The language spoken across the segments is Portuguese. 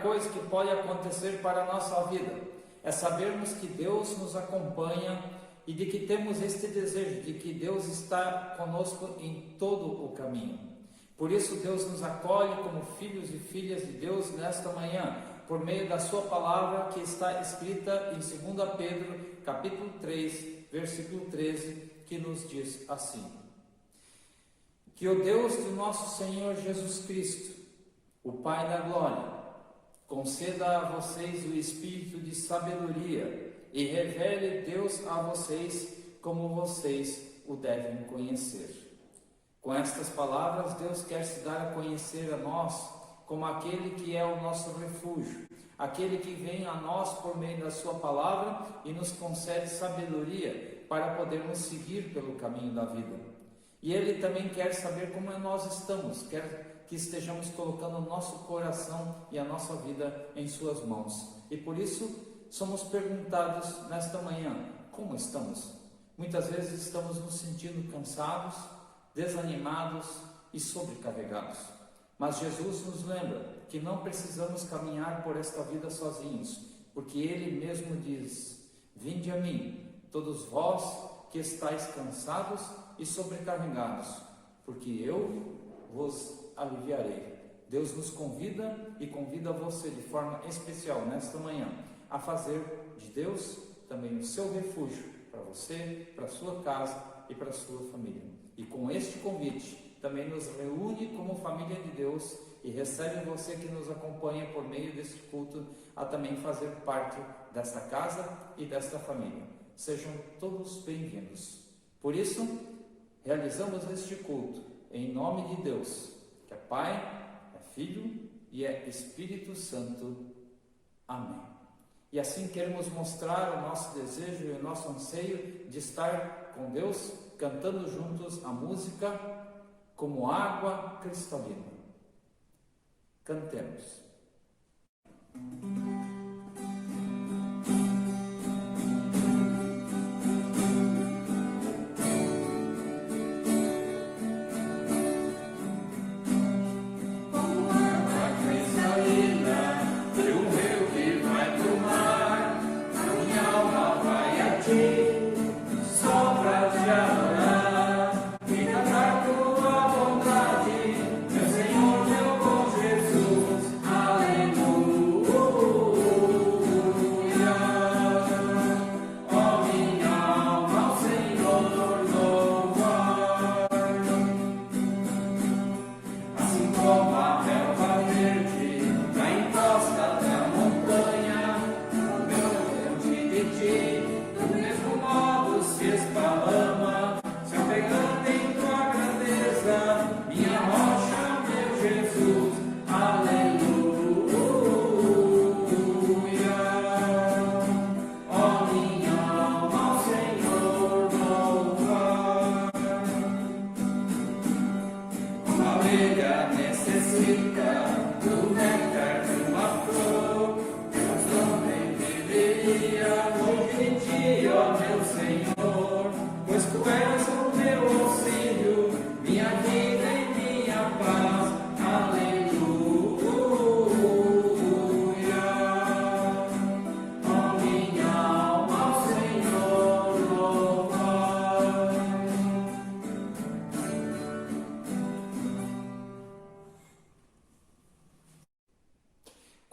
coisa que pode acontecer para a nossa vida é sabermos que Deus nos acompanha e de que temos este desejo de que Deus está conosco em todo o caminho. Por isso Deus nos acolhe como filhos e filhas de Deus nesta manhã, por meio da sua palavra que está escrita em 2 Pedro, capítulo 3, versículo 13, que nos diz assim: que o Deus do nosso Senhor Jesus Cristo, o Pai da glória, conceda a vocês o espírito de sabedoria e revele Deus a vocês como vocês o devem conhecer. Com estas palavras, Deus quer se dar a conhecer a nós como aquele que é o nosso refúgio, aquele que vem a nós por meio da sua palavra e nos concede sabedoria para podermos seguir pelo caminho da vida. E Ele também quer saber como nós estamos, quer que estejamos colocando o nosso coração e a nossa vida em suas mãos. E por isso somos perguntados nesta manhã, como estamos? Muitas vezes estamos nos sentindo cansados, desanimados e sobrecarregados. Mas Jesus nos lembra que não precisamos caminhar por esta vida sozinhos, porque Ele mesmo diz: vinde a mim, todos vós que estáis cansados e sobrecarregados, porque eu vos aliviarei. Deus nos convida e convida você de forma especial nesta manhã a fazer de Deus também o seu refúgio para você, para a sua casa e para a sua família. E com este convite também nos reúne como família de Deus e recebe você que nos acompanha por meio deste culto a também fazer parte desta casa e desta família. Sejam todos bem-vindos. Por isso, realizamos este culto em nome de Deus, que é Pai, é Filho e é Espírito Santo. Amém. E assim queremos mostrar o nosso desejo e o nosso anseio de estar com Deus, cantando juntos a música Como Água Cristalina. Cantemos.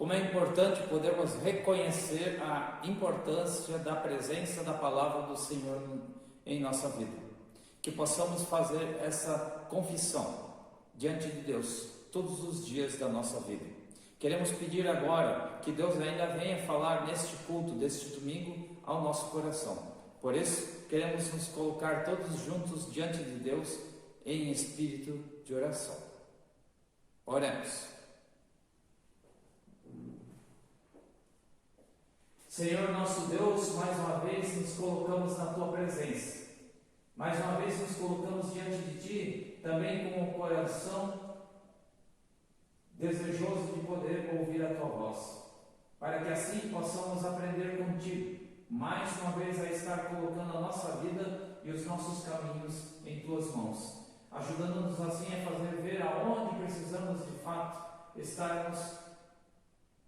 Como é importante podermos reconhecer a importância da presença da palavra do Senhor em nossa vida. Que possamos fazer essa confissão diante de Deus todos os dias da nossa vida. Queremos pedir agora que Deus ainda venha falar neste culto, deste domingo, ao nosso coração. Por isso, queremos nos colocar todos juntos diante de Deus em espírito de oração. Oremos. Senhor nosso Deus, mais uma vez nos colocamos na Tua presença. Mais uma vez nos colocamos diante de Ti, também com o coração desejoso de poder ouvir a Tua voz, para que assim possamos aprender contigo, mais uma vez a estar colocando a nossa vida e os nossos caminhos em Tuas mãos, ajudando-nos assim a fazer ver aonde precisamos de fato estarmos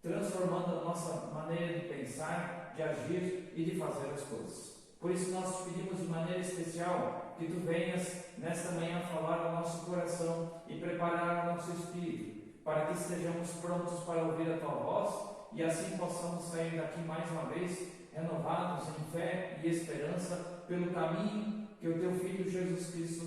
transformando a nossa maneira de pensar, de agir e de fazer as coisas. Por isso nós te pedimos de maneira especial que tu venhas nesta manhã falar ao nosso coração e preparar o nosso espírito, para que estejamos prontos para ouvir a tua voz e assim possamos sair daqui mais uma vez renovados em fé e esperança pelo caminho que o teu Filho Jesus Cristo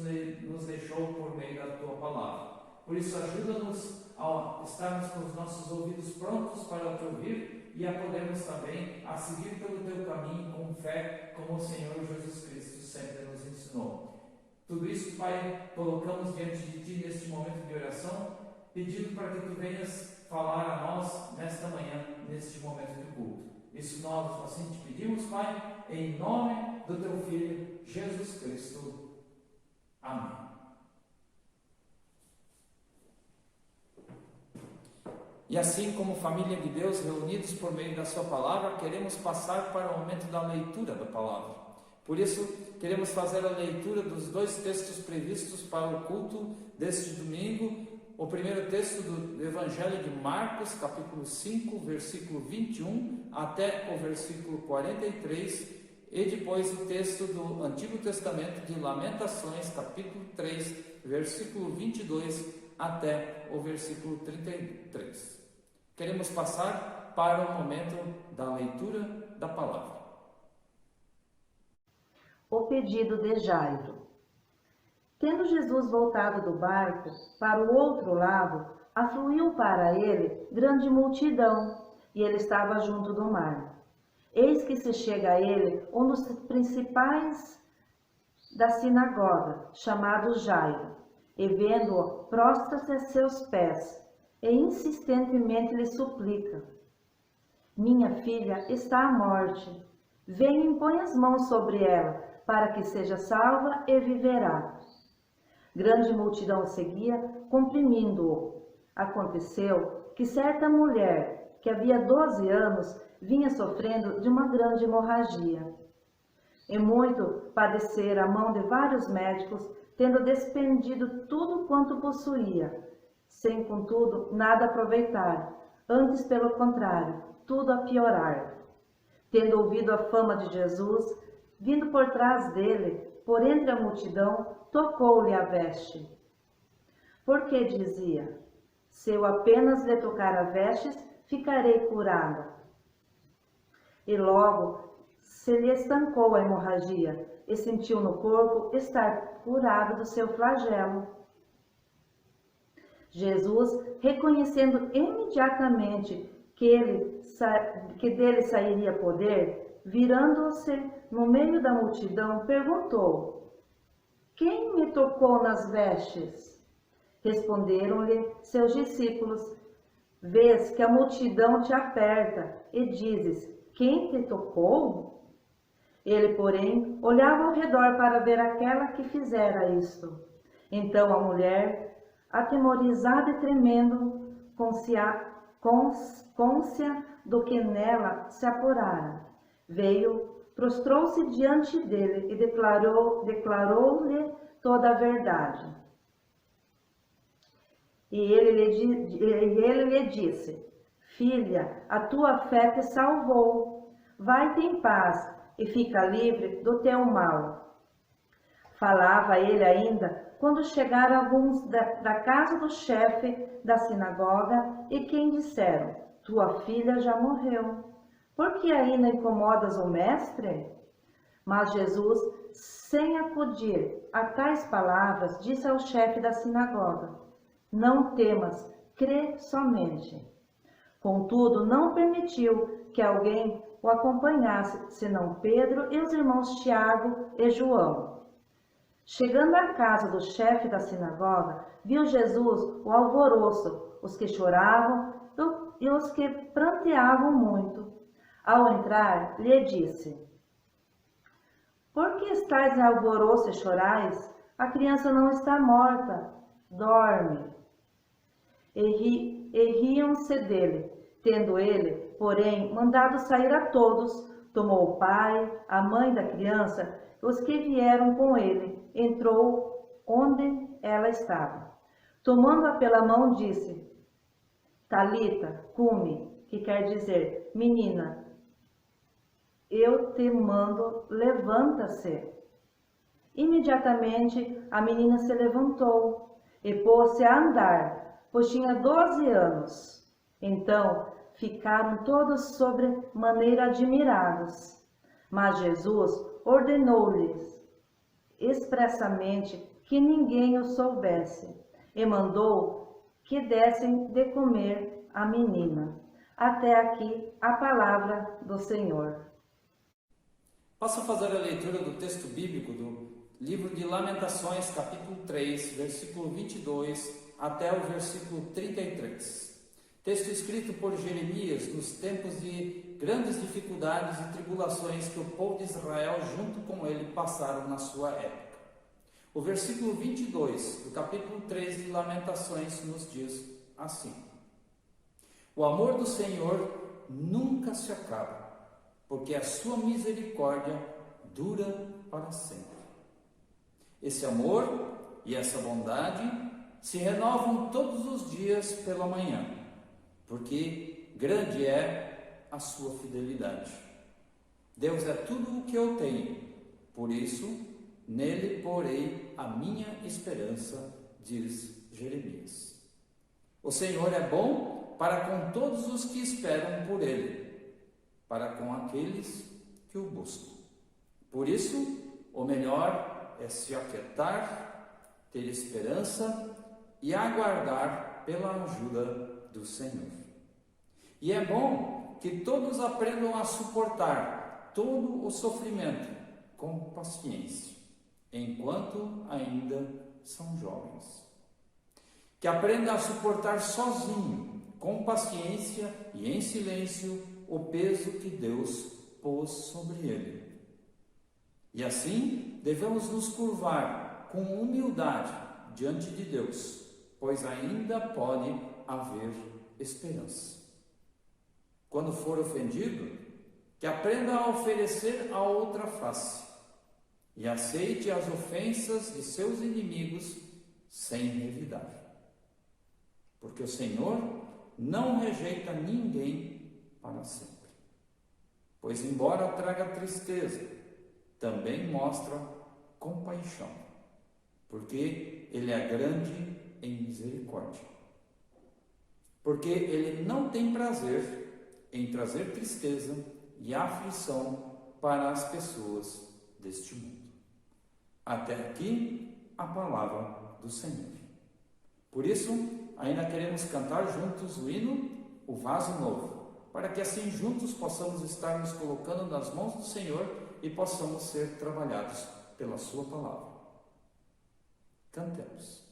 nos deixou por meio da tua palavra. Por isso ajuda-nos a estarmos com os nossos ouvidos prontos para te ouvir e a podermos também a seguir pelo teu caminho com fé, como o Senhor Jesus Cristo sempre nos ensinou. Tudo isso, Pai, colocamos diante de Ti neste momento de oração, pedindo para que Tu venhas falar a nós nesta manhã, neste momento de culto. Isso nós assim te pedimos, Pai, em nome do Teu Filho, Jesus Cristo. Amém. E assim como família de Deus, reunidos por meio da sua palavra, queremos passar para o momento da leitura da palavra. Por isso, queremos fazer a leitura dos dois textos previstos para o culto deste domingo. O primeiro texto do Evangelho de Marcos, capítulo 5, versículo 21 até o versículo 43, e depois o texto do Antigo Testamento de Lamentações, capítulo 3, versículo 22 até o versículo 33. Queremos passar para o momento da leitura da palavra. O pedido de Jairo. Tendo Jesus voltado do barco para o outro lado, afluiu para ele grande multidão, e ele estava junto do mar. Eis que se chega a ele um dos principais da sinagoga, chamado Jairo, e vendo-o, prostra-se a seus pés, e insistentemente lhe suplica: minha filha está à morte. Venha e põe as mãos sobre ela, para que seja salva e viverá. Grande multidão o seguia, comprimindo-o. Aconteceu que certa mulher, que havia 12 anos, vinha sofrendo de uma grande hemorragia. E muito padecera a mão de vários médicos, tendo despendido tudo quanto possuía, sem, contudo, nada aproveitar, antes, pelo contrário, tudo a piorar. Tendo ouvido a fama de Jesus, vindo por trás dele, por entre a multidão, tocou-lhe a veste. Porque dizia: se eu apenas lhe tocar a vestes, ficarei curada. E logo se lhe estancou a hemorragia, e sentiu no corpo estar curado do seu flagelo. Jesus, reconhecendo imediatamente que dele sairia poder, virando-se no meio da multidão, perguntou: quem me tocou nas vestes? Responderam-lhe seus discípulos: vês que a multidão te aperta e dizes: quem te tocou? Ele, porém, olhava ao redor para ver aquela que fizera isto. Então a mulher, atemorizada e tremendo, côncia do que nela se apurara, veio, prostrou-se diante dele e declarou-lhe toda a verdade. E ele lhe disse: filha, a tua fé te salvou. Vai-te em paz e fica livre do teu mal. Falava ele ainda quando chegaram alguns da casa do chefe da sinagoga, e quem disseram: tua filha já morreu. Por que ainda incomodas o mestre? Mas Jesus, sem acudir a tais palavras, disse ao chefe da sinagoga: não temas, crê somente. Contudo, não permitiu que alguém o acompanhasse, senão Pedro e os irmãos Tiago e João. Chegando à casa do chefe da sinagoga, viu Jesus o alvoroço, os que choravam e os que pranteavam muito. Ao entrar, lhe disse: por que estáis em alvoroço e chorais? A criança não está morta, dorme. E riam-se dele. Tendo ele, porém, mandado sair a todos, tomou o pai, a mãe da criança, os que vieram com ele, entrou onde ela estava. Tomando-a pela mão, disse: Talita, cumi, que quer dizer: menina, eu te mando, levanta-se. Imediatamente a menina se levantou e pôs-se a andar, pois tinha 12 anos. Então ficaram todos sobremaneira admirados. Mas Jesus ordenou-lhes expressamente que ninguém o soubesse e mandou que dessem de comer à menina. Até aqui a palavra do Senhor. Passo a fazer a leitura do texto bíblico do livro de Lamentações, capítulo 3, versículo 22 até o versículo 33. Texto escrito por Jeremias nos tempos de grandes dificuldades e tribulações que o povo de Israel junto com ele passaram na sua época. O versículo 22 do capítulo 3 de Lamentações nos diz assim: O amor do Senhor nunca se acaba, porque a sua misericórdia dura para sempre. Esse amor e essa bondade se renovam todos os dias pela manhã, porque grande é a sua fidelidade. Deus é tudo o que eu tenho, por isso nele porei a minha esperança, diz Jeremias. O Senhor é bom para com todos os que esperam por ele, para com aqueles que o buscam. Por isso, o melhor é se aquietar, ter esperança e aguardar pela ajuda do Senhor. E é bom que todos aprendam a suportar todo o sofrimento com paciência, enquanto ainda são jovens. Que aprenda a suportar sozinho, com paciência e em silêncio, o peso que Deus pôs sobre ele. E assim, devemos nos curvar com humildade diante de Deus, pois ainda pode haver esperança. Quando for ofendido, que aprenda a oferecer a outra face e aceite as ofensas de seus inimigos sem revidar. Porque o Senhor não rejeita ninguém para sempre. Pois embora traga tristeza, também mostra compaixão, porque Ele é grande em misericórdia. Porque Ele não tem prazer em trazer tristeza e aflição para as pessoas deste mundo. Até aqui a palavra do Senhor. Por isso, ainda queremos cantar juntos o hino, o Vaso Novo, para que assim juntos possamos estar nos colocando nas mãos do Senhor e possamos ser trabalhados pela sua palavra. Cantemos.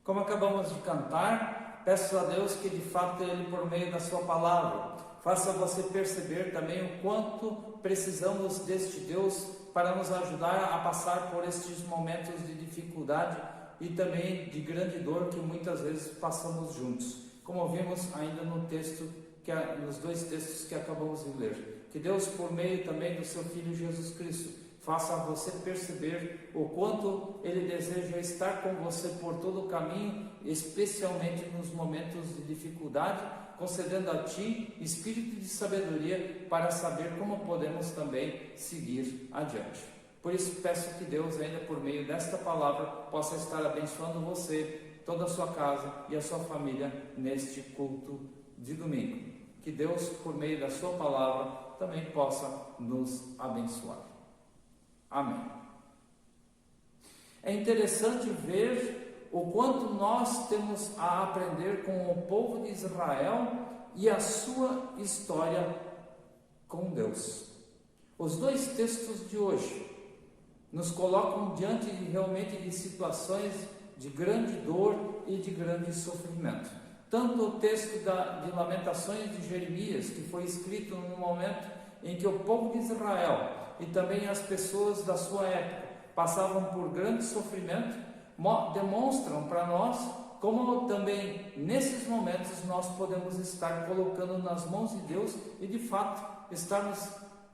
Como acabamos de cantar, peço a Deus que de fato Ele, por meio da sua palavra, faça você perceber também o quanto precisamos deste Deus para nos ajudar a passar por estes momentos de dificuldade e também de grande dor que muitas vezes passamos juntos, como vimos ainda no texto, nos dois textos que acabamos de ler. Que Deus, por meio também do seu Filho Jesus Cristo, faça você perceber o quanto Ele deseja estar com você por todo o caminho, especialmente nos momentos de dificuldade, concedendo a ti espírito de sabedoria para saber como podemos também seguir adiante. Por isso peço que Deus, ainda por meio desta palavra, possa estar abençoando você, toda a sua casa e a sua família neste culto de domingo. Que Deus, por meio da sua palavra, também possa nos abençoar. Amém. É interessante ver o quanto nós temos a aprender com o povo de Israel e a sua história com Deus. Os dois textos de hoje nos colocam diante realmente de situações de grande dor e de grande sofrimento. Tanto o texto de Lamentações de Jeremias, que foi escrito no momento em que o povo de Israel e também as pessoas da sua época passavam por grande sofrimento, demonstram para nós como também nesses momentos nós podemos estar colocando nas mãos de Deus e de fato estarmos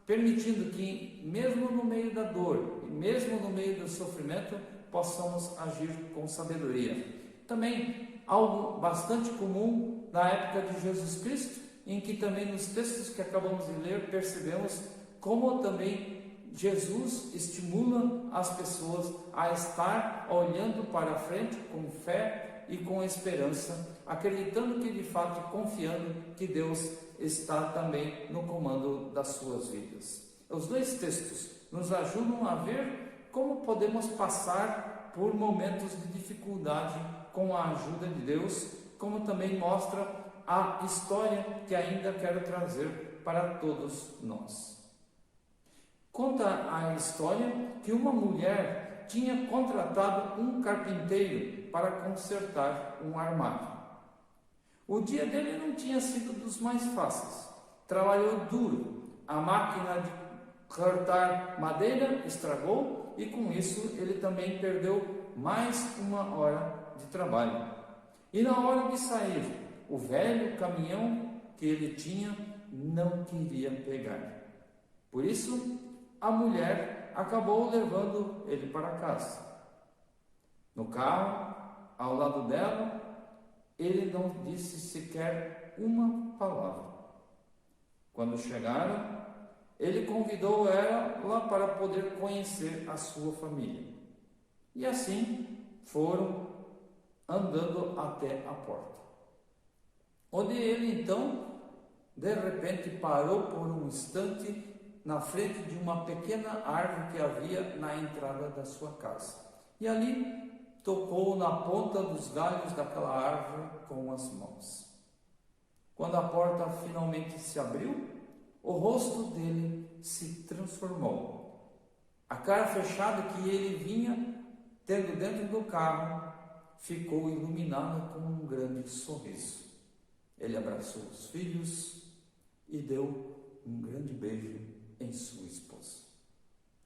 permitindo que mesmo no meio da dor e mesmo no meio do sofrimento possamos agir com sabedoria. Também algo bastante comum na época de Jesus Cristo, em que também nos textos que acabamos de ler percebemos como também Jesus estimula as pessoas a estar olhando para frente com fé e com esperança, acreditando que de fato, confiando que Deus está também no comando das suas vidas. Os dois textos nos ajudam a ver como podemos passar por momentos de dificuldade com a ajuda de Deus, como também mostra a história que ainda quero trazer para todos nós. Conta a história que uma mulher tinha contratado um carpinteiro para consertar um armário. O dia dele não tinha sido dos mais fáceis. Trabalhou duro. A máquina de cortar madeira estragou e com isso ele também perdeu mais uma hora de trabalho. E na hora de sair, o velho caminhão que ele tinha não queria pegar. Por isso, a mulher acabou levando ele para casa. No carro, ao lado dela, ele não disse sequer uma palavra. Quando chegaram, ele convidou ela para poder conhecer a sua família. E assim foram andando até a porta, onde ele então, de repente, parou por um instante na frente de uma pequena árvore que havia na entrada da sua casa. E ali tocou na ponta dos galhos daquela árvore com as mãos. Quando a porta finalmente se abriu, o rosto dele se transformou. A cara fechada que ele vinha tendo dentro do carro ficou iluminada com um grande sorriso. Ele abraçou os filhos e deu um grande beijo em sua esposa.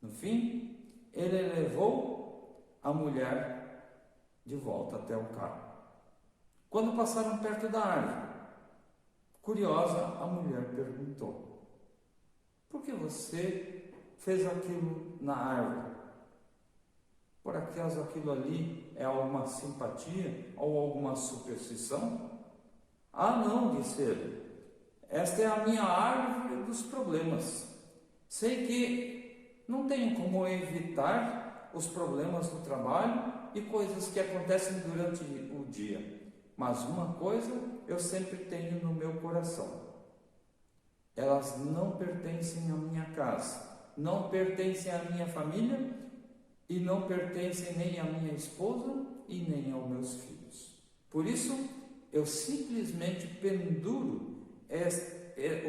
No fim, ele levou a mulher de volta até o carro. Quando passaram perto da árvore, curiosa, a mulher perguntou: por que você fez aquilo na árvore? Por acaso aquilo ali é alguma simpatia ou alguma superstição? Ah, não, disse ele. Esta é a minha árvore dos problemas. Sei que não tenho como evitar os problemas do trabalho e coisas que acontecem durante o dia. Mas uma coisa eu sempre tenho no meu coração: elas não pertencem à minha casa, não pertencem à minha família e não pertencem nem à minha esposa e nem aos meus filhos. Por isso, eu simplesmente penduro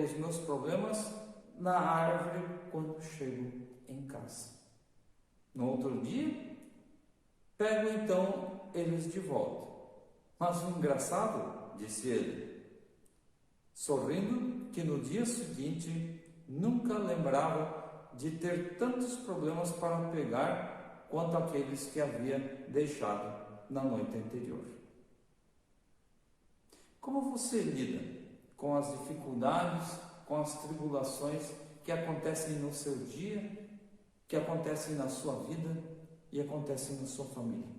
os meus problemas na árvore quando chego em casa. No outro dia, pego então eles de volta. Mas o engraçado, disse ele, sorrindo, que no dia seguinte nunca lembrava de ter tantos problemas para pegar quanto aqueles que havia deixado na noite anterior. Como você lida com as dificuldades, com as tribulações que acontecem no seu dia, que acontecem na sua vida e acontecem na sua família?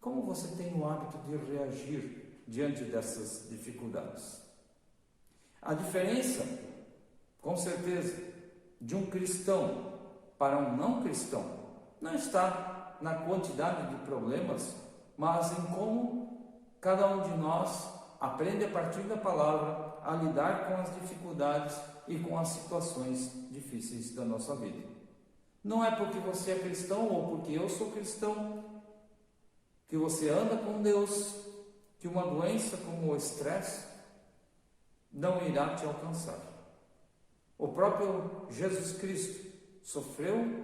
Como você tem o hábito de reagir diante dessas dificuldades? A diferença, com certeza, de um cristão para um não cristão não está na quantidade de problemas, mas em como cada um de nós aprende a partir da palavra a lidar com as dificuldades e com as situações difíceis da nossa vida. Não é porque você é cristão ou porque eu sou cristão, que você anda com Deus, que uma doença como o estresse não irá te alcançar. O próprio Jesus Cristo sofreu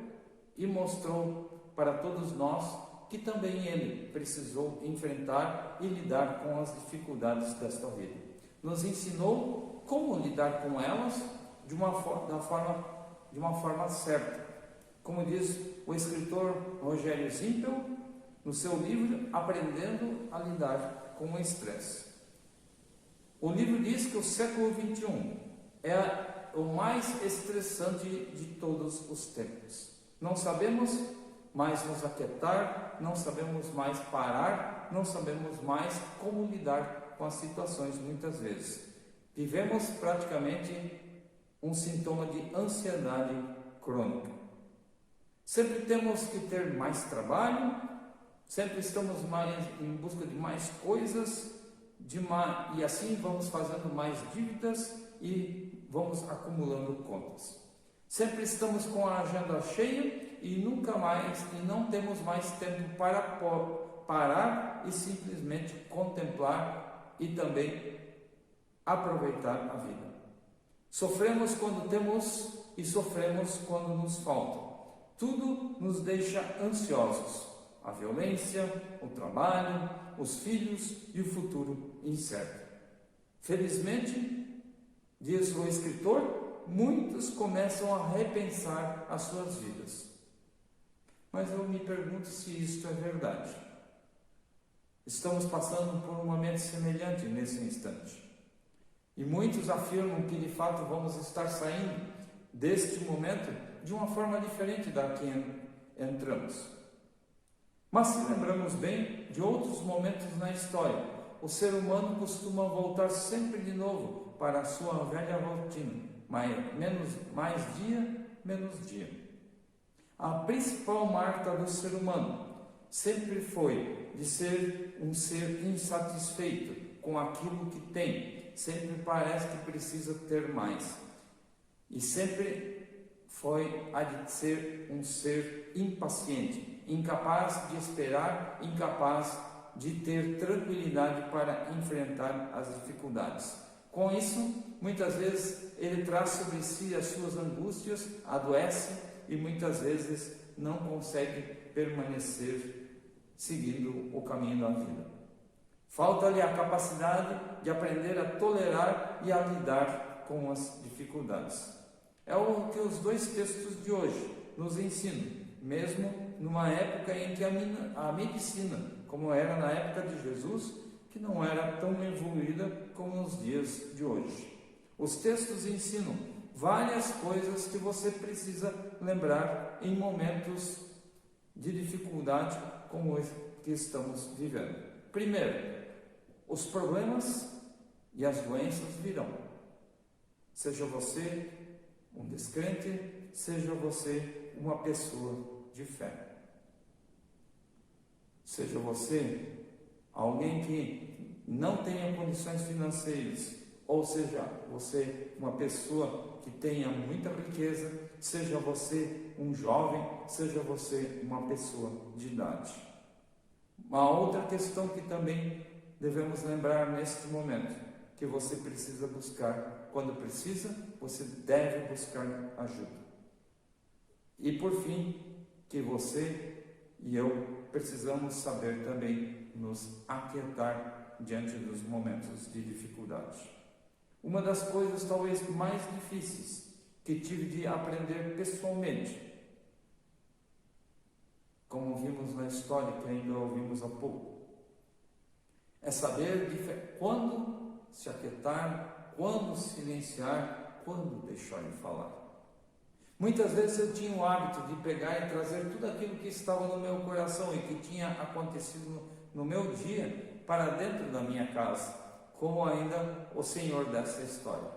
e mostrou para todos nós que também Ele precisou enfrentar e lidar com as dificuldades desta vida. Nos ensinou como lidar com elas de uma forma certa. Como diz o escritor Rogério Zimpel, no seu livro Aprendendo a Lidar com o Estresse. O livro diz que o século XXI é o mais estressante de todos os tempos. Não sabemos mais nos aquietar, não sabemos mais parar, não sabemos mais como lidar com as situações muitas vezes. Vivemos praticamente um sintoma de ansiedade crônica. Sempre temos que ter mais trabalho, sempre estamos mais em busca de mais coisas, e assim vamos fazendo mais dívidas e vamos acumulando contas. Sempre estamos com a agenda cheia e não temos mais tempo para parar e simplesmente contemplar e também aproveitar a vida. Sofremos quando temos e sofremos quando nos falta. Tudo nos deixa ansiosos. A violência, o trabalho, os filhos e o futuro incerto. Felizmente, diz o escritor, muitos começam a repensar as suas vidas. Mas eu me pergunto se isto é verdade. Estamos passando por um momento semelhante nesse instante. E muitos afirmam que de fato vamos estar saindo deste momento de uma forma diferente da que entramos. Mas se lembramos bem de outros momentos na história, o ser humano costuma voltar sempre de novo para a sua velha rotina, mais dia, menos dia. A principal marca do ser humano sempre foi de ser um ser insatisfeito com aquilo que tem, sempre parece que precisa ter mais. E sempre foi a de ser um ser impaciente, incapaz de esperar, incapaz de ter tranquilidade para enfrentar as dificuldades. Com isso, muitas vezes ele traz sobre si as suas angústias, adoece e muitas vezes não consegue permanecer seguindo o caminho da vida. Falta-lhe a capacidade de aprender a tolerar e a lidar com as dificuldades. É o que os dois textos de hoje nos ensinam, mesmo numa época em que a medicina, como era na época de Jesus, que não era tão evoluída como nos dias de hoje. Os textos ensinam várias coisas que você precisa lembrar em momentos de dificuldade como esse que estamos vivendo. Primeiro, os problemas e as doenças virão. Seja você um descrente, seja você uma pessoa de fé. Seja você alguém que não tenha condições financeiras, ou seja você uma pessoa que tenha muita riqueza, seja você um jovem, seja você uma pessoa de idade. Uma outra questão que também devemos lembrar neste momento, que você precisa buscar, quando precisa, você deve buscar ajuda. E por fim, que você e eu precisamos saber também nos aquietar diante dos momentos de dificuldade. Uma das coisas talvez mais difíceis que tive de aprender pessoalmente, como vimos na história que ainda ouvimos há pouco, é saber quando se aquietar, quando silenciar, quando deixar de falar. Muitas vezes eu tinha o hábito de pegar e trazer tudo aquilo que estava no meu coração e que tinha acontecido no meu dia para dentro da minha casa, como ainda o Senhor dessa história.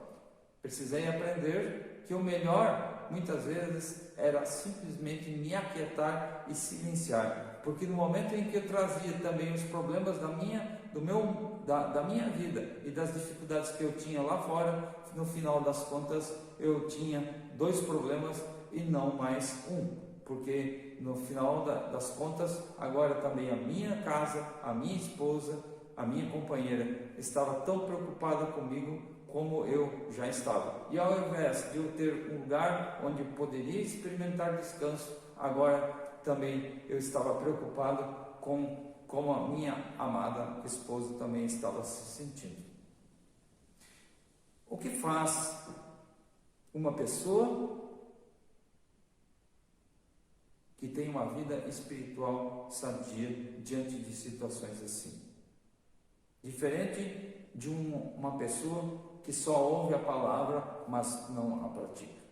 Precisei aprender que o melhor, muitas vezes, era simplesmente me aquietar e silenciar, porque no momento em que eu trazia também os problemas da minha vida e das dificuldades que eu tinha lá fora, no final das contas eu tinha 2 problemas e não mais um, porque no final das contas agora também a minha casa, a minha esposa, a minha companheira estava tão preocupada comigo como eu já estava. E ao invés de eu ter um lugar onde eu poderia experimentar descanso, agora também eu estava preocupado com como a minha amada esposa também estava se sentindo. O que faz uma pessoa que tem uma vida espiritual sadia diante de situações assim? Diferente de uma pessoa que só ouve a palavra, mas não a pratica.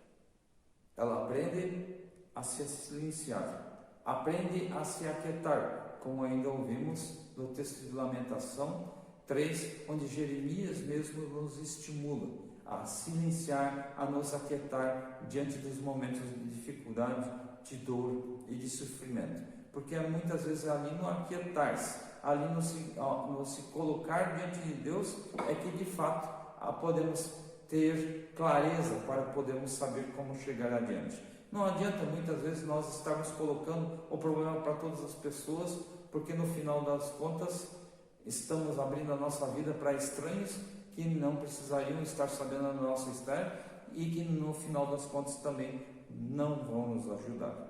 Ela aprende a se silenciar, aprende a se aquietar, como ainda ouvimos no texto de Lamentação 3, onde Jeremias mesmo nos estimula a silenciar, a nos aquietar diante dos momentos de dificuldade, de dor e de sofrimento. Porque muitas vezes ali no aquietar-se, ali no se colocar diante de Deus, é que de fato podemos ter clareza para podermos saber como chegar adiante. Não adianta muitas vezes nós estarmos colocando o problema para todas as pessoas, porque no final das contas estamos abrindo a nossa vida para estranhos que não precisariam estar sabendo a nossa história e que no final das contas também não vão nos ajudar.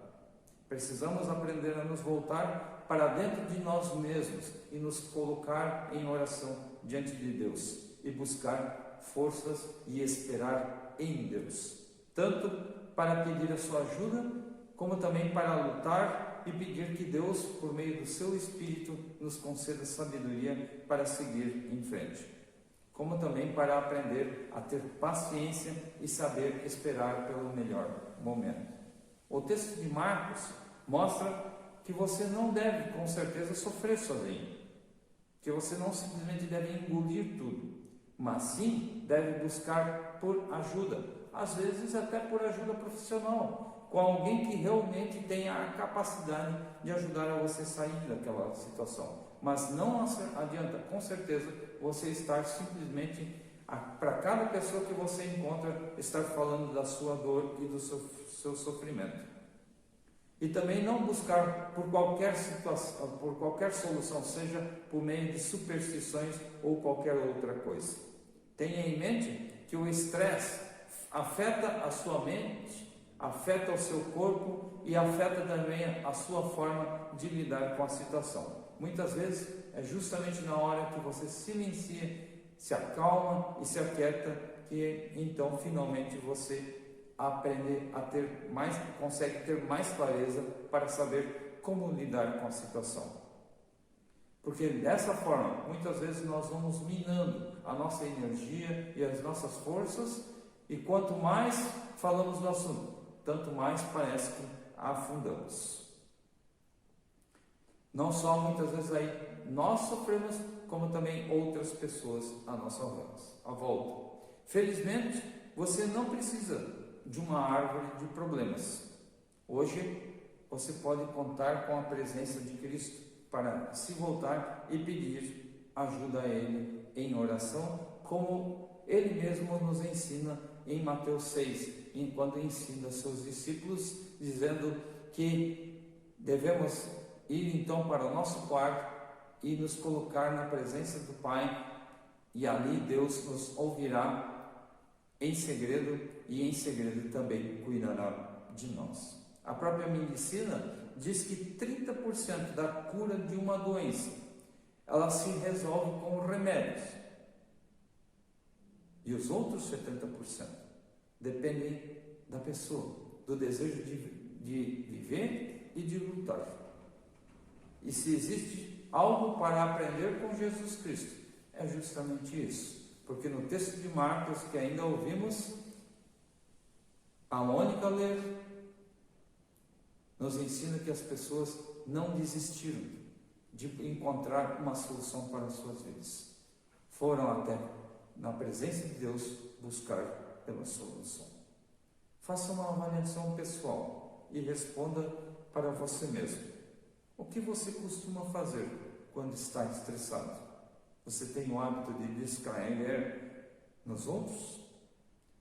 Precisamos aprender a nos voltar para dentro de nós mesmos e nos colocar em oração diante de Deus e buscar forças e esperar em Deus, tanto para pedir a sua ajuda, como também para lutar e pedir que Deus, por meio do seu Espírito, nos conceda sabedoria para seguir em frente, como também para aprender a ter paciência e saber esperar pelo melhor momento. O texto de Marcos mostra que você não deve, com certeza, sofrer sozinho, que você não simplesmente deve engolir tudo, mas sim deve buscar por ajuda, às vezes até por ajuda profissional, com alguém que realmente tenha a capacidade de ajudar a você sair daquela situação. Mas não adianta, com certeza, você estar simplesmente, para cada pessoa que você encontra, estar falando da sua dor e do seu sofrimento. E também não buscar por qualquer situação, por qualquer solução, seja por meio de superstições ou qualquer outra coisa. Tenha em mente que o estresse afeta a sua mente, afeta o seu corpo e afeta também a sua forma de lidar com a situação. Muitas vezes é justamente na hora que você silencia, se acalma e se aquieta que então finalmente você aprende a ter mais, consegue ter mais clareza para saber como lidar com a situação. Porque dessa forma, muitas vezes nós vamos minando a nossa energia e as nossas forças, e quanto mais falamos do assunto, tanto mais parece que afundamos. Não só muitas vezes aí nós sofremos, como também outras pessoas à nossa volta. Felizmente, você não precisa de uma árvore de problemas. Hoje, você pode contar com a presença de Cristo para se voltar e pedir ajuda a Ele em oração, como Ele mesmo nos ensina em Mateus 6, enquanto ensina seus discípulos, dizendo que devemos ir então para o nosso quarto e nos colocar na presença do Pai, e ali Deus nos ouvirá em segredo, e em segredo também cuidará de nós. A própria medicina diz que 30% da cura de uma doença, ela se resolve com remédios. E os outros 70% dependem da pessoa, do desejo de viver e de lutar. E se existe algo para aprender com Jesus Cristo, é justamente isso. Porque no texto de Marcos, que ainda ouvimos a Mônica ler, nos ensina que as pessoas não desistiram de encontrar uma solução para as suas vidas. Foram até, na presença de Deus, buscar pela solução. Faça uma avaliação pessoal e responda para você mesmo. O que você costuma fazer quando está estressado? Você tem o hábito de descarregar nos outros?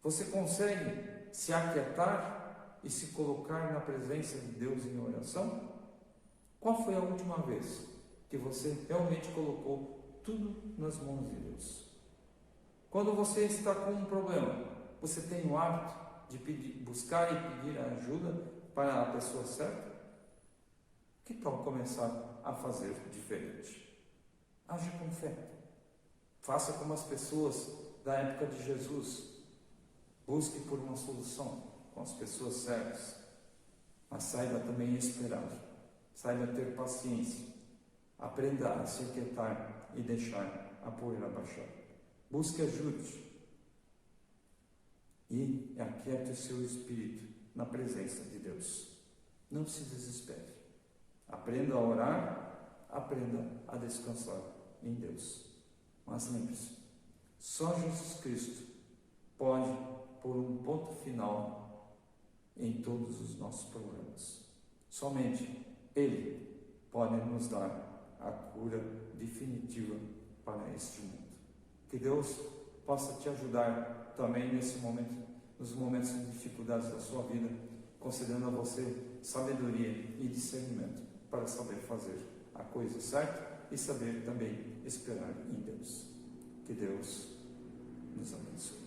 Você consegue se aquietar e se colocar na presença de Deus em oração? Qual foi a última vez que você realmente colocou tudo nas mãos de Deus? Quando você está com um problema, você tem o hábito de buscar e pedir ajuda para a pessoa certa? Que tal começar a fazer diferente? Age com fé. Faça como as pessoas da época de Jesus. Busque por uma solução com as pessoas certas. Mas saiba também esperar. Saiba ter paciência. Aprenda a se aquietar e deixar a poeira baixar. Busque ajuda. E aquiete o seu espírito na presença de Deus. Não se desespere. Aprenda a orar, aprenda a descansar em Deus. Mas lembre-se, só Jesus Cristo pode pôr um ponto final em todos os nossos problemas. Somente Ele pode nos dar a cura definitiva para este mundo. Que Deus possa te ajudar também nesse momento, nos momentos de dificuldades da sua vida, concedendo a você sabedoria e discernimento para saber fazer a coisa certa e saber também esperar em Deus. Que Deus nos abençoe.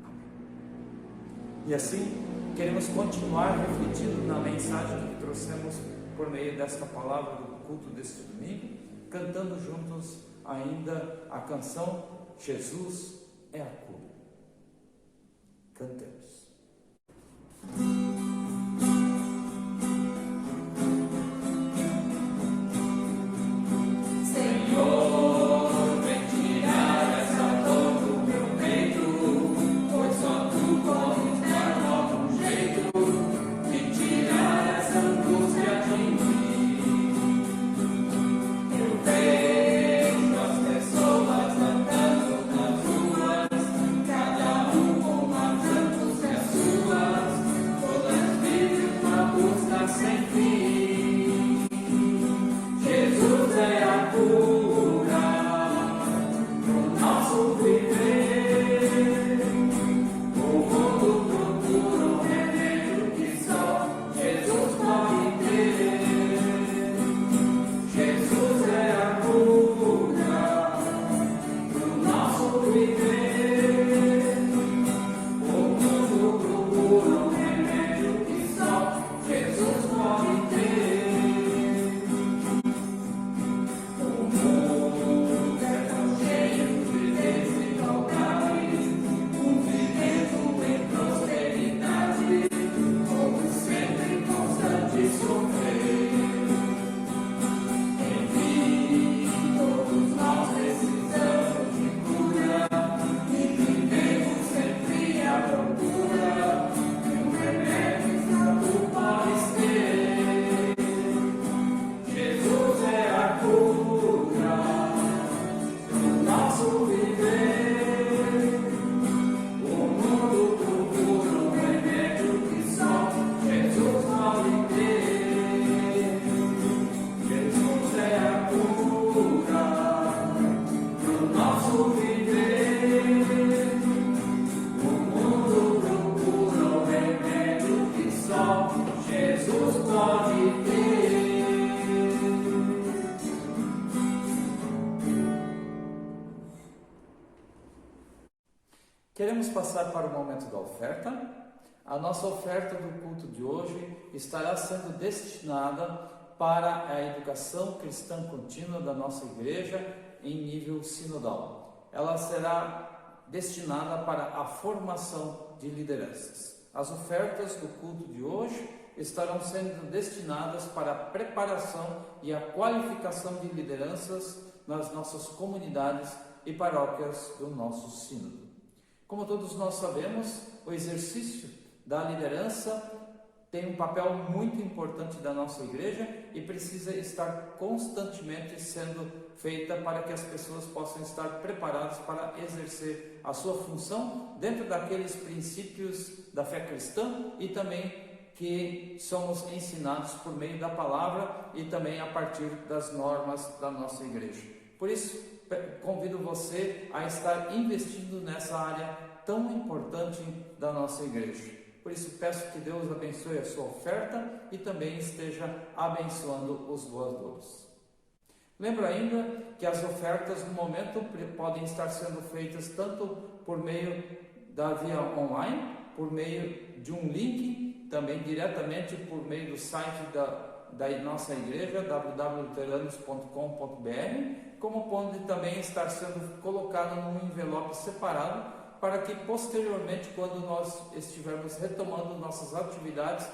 Amém. E assim, queremos continuar refletindo na mensagem que trouxemos por meio desta palavra do culto deste domingo, cantando juntos ainda a canção Jesus é a cura. Cantemos. Queremos passar para o momento da oferta. A nossa oferta do culto de hoje estará sendo destinada para a educação cristã contínua da nossa igreja em nível sinodal. Ela será destinada para a formação de lideranças. As ofertas do culto de hoje estarão sendo destinadas para a preparação e a qualificação de lideranças nas nossas comunidades e paróquias do nosso sínodo. Como todos nós sabemos, o exercício da liderança tem um papel muito importante da nossa igreja e precisa estar constantemente sendo feita para que as pessoas possam estar preparadas para exercer a sua função dentro daqueles princípios da fé cristã e também que somos ensinados por meio da palavra e também a partir das normas da nossa igreja. Por isso, convido você a estar investindo nessa área tão importante da nossa igreja. Por isso, peço que Deus abençoe a sua oferta e também esteja abençoando os doadores. Lembro ainda que as ofertas no momento podem estar sendo feitas tanto por meio da via online, por meio de um link, também diretamente por meio do site da nossa igreja, www.luteranos.com.br, como pode também estar sendo colocado num envelope separado, para que posteriormente, quando nós estivermos retomando nossas atividades,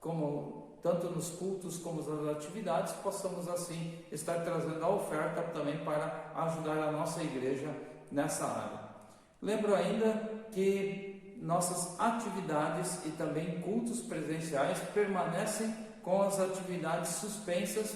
como tanto nos cultos como nas atividades, possamos assim estar trazendo a oferta também para ajudar a nossa igreja nessa área. Lembro ainda que nossas atividades e também cultos presenciais permanecem com as atividades suspensas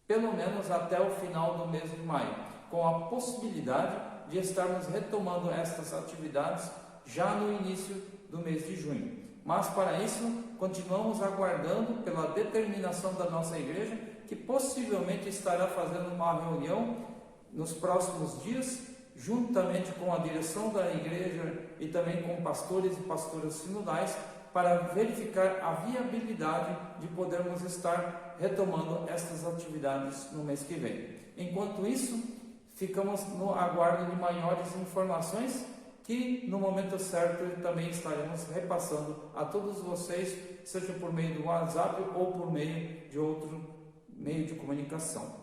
pelo menos até o final do mês de maio, com a possibilidade de estarmos retomando estas atividades já no início do mês de junho. Mas para isso, continuamos aguardando pela determinação da nossa igreja, que possivelmente estará fazendo uma reunião nos próximos dias, juntamente com a direção da igreja e também com pastores e pastoras sinodais, para verificar a viabilidade de podermos estar retomando estas atividades no mês que vem. Enquanto isso, ficamos no aguardo de maiores informações que no momento certo também estaremos repassando a todos vocês, seja por meio do WhatsApp ou por meio de outro meio de comunicação.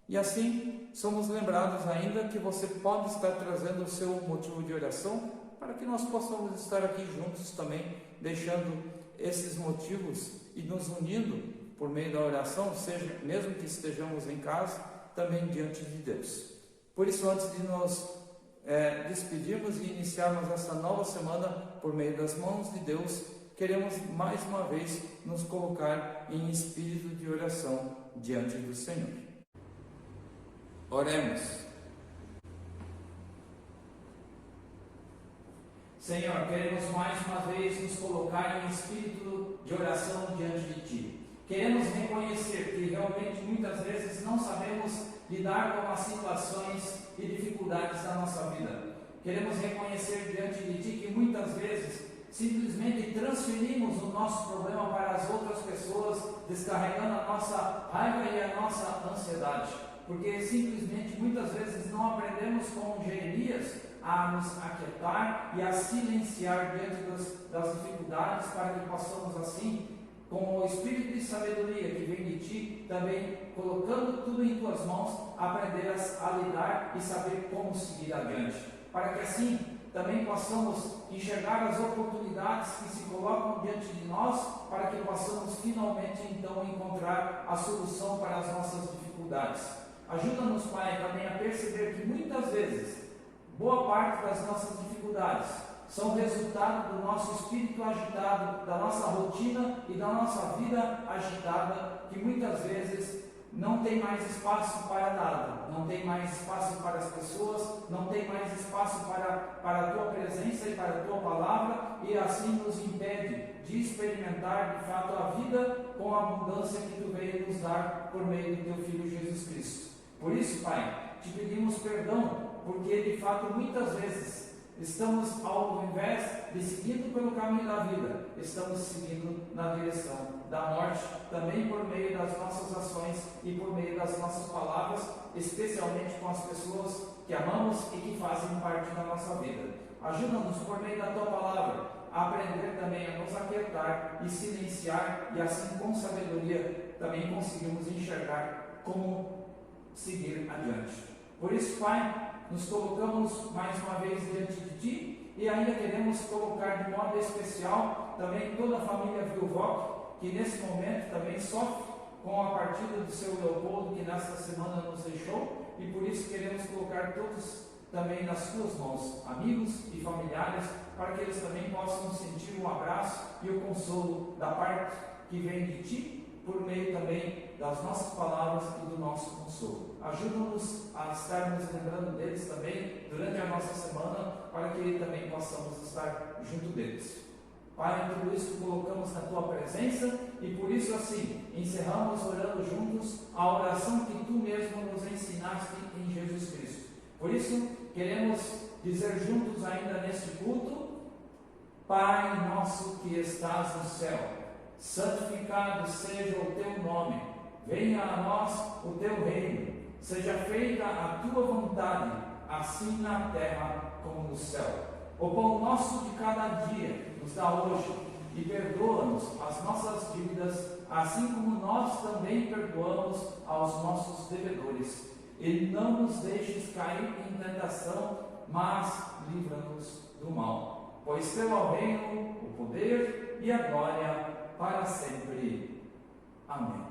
E assim, somos lembrados ainda que você pode estar trazendo o seu motivo de oração para que nós possamos estar aqui juntos também, deixando esses motivos e nos unindo por meio da oração, seja mesmo que estejamos em casa, também diante de Deus. Por isso, antes de nos despedirmos e iniciarmos essa nova semana por meio das mãos de Deus, queremos mais uma vez nos colocar em espírito de oração diante do Senhor. Oremos. Senhor, queremos mais uma vez nos colocar em espírito de oração diante de Ti. Queremos reconhecer que realmente muitas vezes não sabemos lidar com as situações e dificuldades da nossa vida. Queremos reconhecer diante de Ti que muitas vezes simplesmente transferimos o nosso problema para as outras pessoas, descarregando a nossa raiva e a nossa ansiedade. Porque simplesmente muitas vezes não aprendemos com Jeremias a nos aquietar e a silenciar diante das dificuldades, para que possamos assim, com o espírito de sabedoria que vem de Ti, também colocando tudo em Tuas mãos, aprender a lidar e saber como seguir adiante, para que assim também possamos enxergar as oportunidades que se colocam diante de nós, para que possamos finalmente então encontrar a solução para as nossas dificuldades. Ajuda-nos, Pai, também a perceber que muitas vezes boa parte das nossas dificuldades são resultado do nosso espírito agitado, da nossa rotina e da nossa vida agitada, que muitas vezes não tem mais espaço para nada, não tem mais espaço para as pessoas, não tem mais espaço para a Tua presença e para a Tua palavra, e assim nos impede de experimentar de fato a vida com a abundância que Tu veio nos dar por meio do Teu Filho Jesus Cristo. Por isso, Pai, Te pedimos perdão, porque de fato muitas vezes estamos, ao invés de seguindo pelo caminho da vida, estamos seguindo na direção da morte, também por meio das nossas ações e por meio das nossas palavras, especialmente com as pessoas que amamos e que fazem parte da nossa vida. Ajuda-nos por meio da Tua palavra a aprender também a nos aquietar e silenciar, e assim com sabedoria também conseguimos enxergar como seguir adiante. Por isso, Pai, nos colocamos mais uma vez diante de Ti e ainda queremos colocar de modo especial também toda a família Vilvoc, que nesse momento também sofre com a partida do seu Leopoldo, que nesta semana nos deixou, e por isso queremos colocar todos também nas Tuas mãos, amigos e familiares, para que eles também possam sentir o abraço e o consolo da parte que vem de Ti, por meio também das nossas palavras e do nosso consolo. Ajuda-nos a estarmos lembrando deles também durante a nossa semana, para que também possamos estar junto deles. Pai, tudo isso colocamos na Tua presença e por isso assim encerramos orando juntos a oração que Tu mesmo nos ensinaste em Jesus Cristo. Por isso queremos dizer juntos ainda neste culto: Pai nosso que estás no céu, santificado seja o Teu nome, venha a nós o Teu reino, seja feita a Tua vontade, assim na terra como no céu. O pão nosso de cada dia nos dá hoje, e perdoa-nos as nossas dívidas, assim como nós também perdoamos aos nossos devedores. E não nos deixes cair em tentação, mas livra-nos do mal. Pois Teu é o reino, o poder e a glória para sempre. Amém.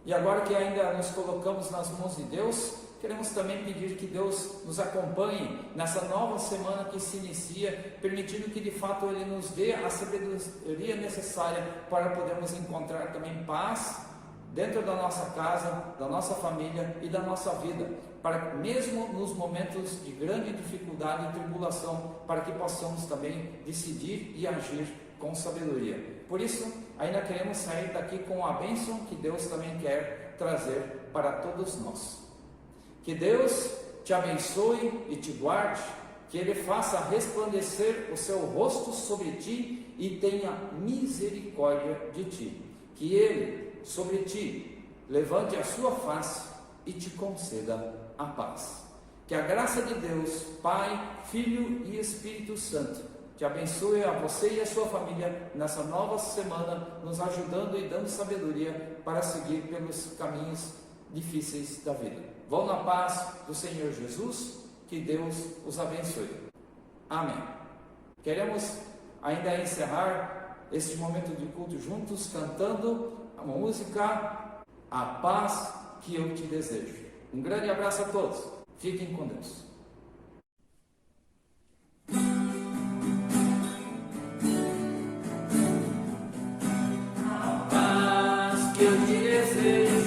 E agora que ainda nos colocamos nas mãos de Deus, queremos também pedir que Deus nos acompanhe nessa nova semana que se inicia, permitindo que de fato Ele nos dê a sabedoria necessária para podermos encontrar também paz dentro da nossa casa, da nossa família e da nossa vida, para mesmo nos momentos de grande dificuldade e tribulação, para que possamos também decidir e agir com sabedoria. Por isso, ainda queremos sair daqui com a bênção que Deus também quer trazer para todos nós. Que Deus te abençoe e te guarde, que Ele faça resplandecer o seu rosto sobre ti e tenha misericórdia de ti. Que Ele, sobre ti, levante a sua face e te conceda a paz. Que a graça de Deus, Pai, Filho e Espírito Santo, te abençoe a você e a sua família nessa nova semana, nos ajudando e dando sabedoria para seguir pelos caminhos difíceis da vida. Vão na paz do Senhor Jesus, que Deus os abençoe. Amém. Queremos ainda encerrar este momento de culto juntos, cantando a música A Paz que eu te desejo. Um grande abraço a todos. Fiquem com Deus. A paz que eu te desejo